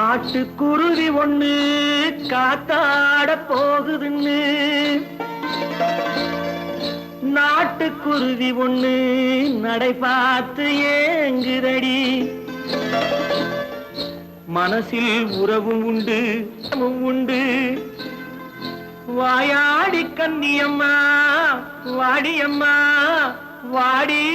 காட்டுக்குருவி ஒண்ணு காத்தாட போகுதுன்னு நாட்டுக்குருவி ஒண்ணு நடை பார்த்து ஏங்குதடி. மனசில் உறவும் உண்டு உண்டு. வாயாடி கன்னியம்மா வாடியம்மா வாடி.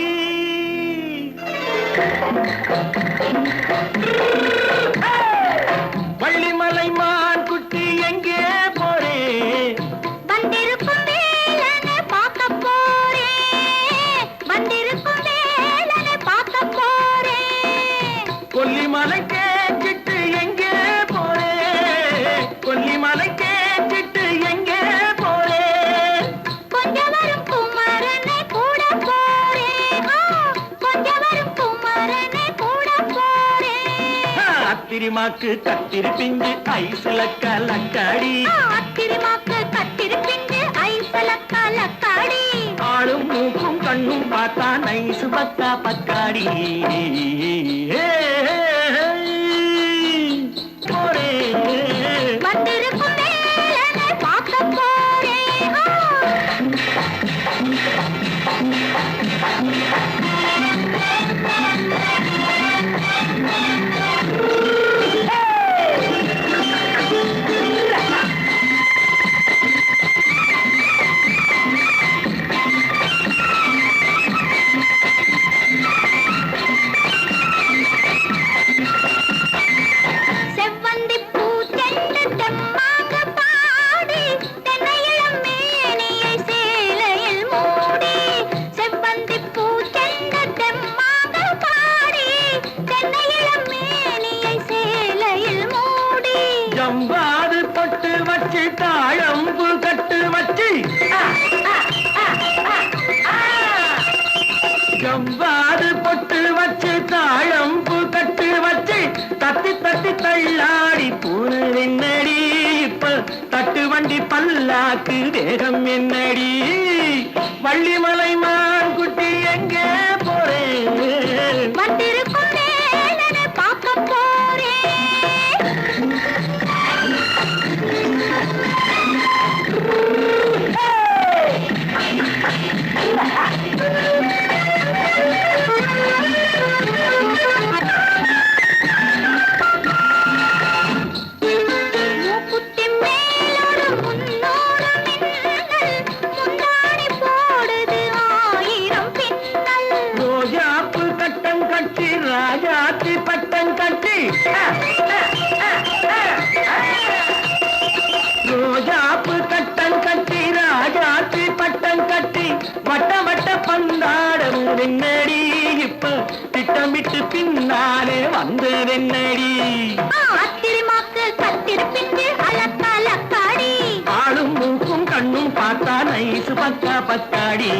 வள்ளிமலை மான் குட்டி எங்கே போறே? வந்திருக்கும் வேலனை பார்க்க போறேன். வந்திருக்கும் வேலனை பார்க்க போறேன். கொல்லிமலை கேட்டுட்டு எங்கே போறே? கொல்லிமலை கேட்டுட்டு எங்கே போறே? கொஞ்சம் வரும் குமரனை கூட போறேன். கொஞ்சம் வரும் குமரனை கூட போறேன். அத்திரிமாக்கு கத்திரி பிஞ்சு ஐசுல கலக்காடி. அத்திரிமாக்கு கத்திரி பிஞ்சு ஐசுல கலக்காடி. ஆளும் மூக்கும் கண்ணும் பார்த்தா நைசு பக்கா பக்காடி. போரே வந்திருக்கும் வேலனை பார்க்க போறேன். செவ்வந்தி பூச்செண்டு தெம்மாக பாடி தென்னையிளம் மேனியை சேலையில் மூடி. செவ்வந்தி பூச்செண்டு தெம்மாக பாடி தென்னையிளம் மேனியை சேலையில் மூடி. ஜம்பாது பொட்டு வச்சு தாழம்பு கட்டு வச்சு. ஜம்பாது பொட்டு வச்சு தாழம்பு கட்டு வச்சு தட்டி தட்டி தள்ளாடி பூரு என்னடி. இப்ப தட்டு வண்டி பல்லாக்கு வேகம் என்னடி. வள்ளிமலை மான் குட்டி எங்கே போறேன்? வந்திருக்கும் வேலனை பார்க்க போறேன். மூக்குத்தி மேலோடு முன்னோடு மின்னல். முந்தாணி போடுது ஆயிரம் பின்னல். ரோஜாப்பு கட்டம் கட்டி ராஜாத்தி பட்டம் கட்டி. ரோஜாப்பு கட்டம் கட்டி ராஜாத்தி பட்டம் கட்டி வட்ட வட்ட பந்தாடம் வெண்ணடி. இப்ப திட்டமிட்டு பின்னாலே வந்து வெண்ணடி. அத்திரிமாக்கு கத்திரி பிஞ்சு அலக்காடி. ஆளும் மூக்கும் கண்ணும் பார்த்தா நைசு பக்கா பக்காடி.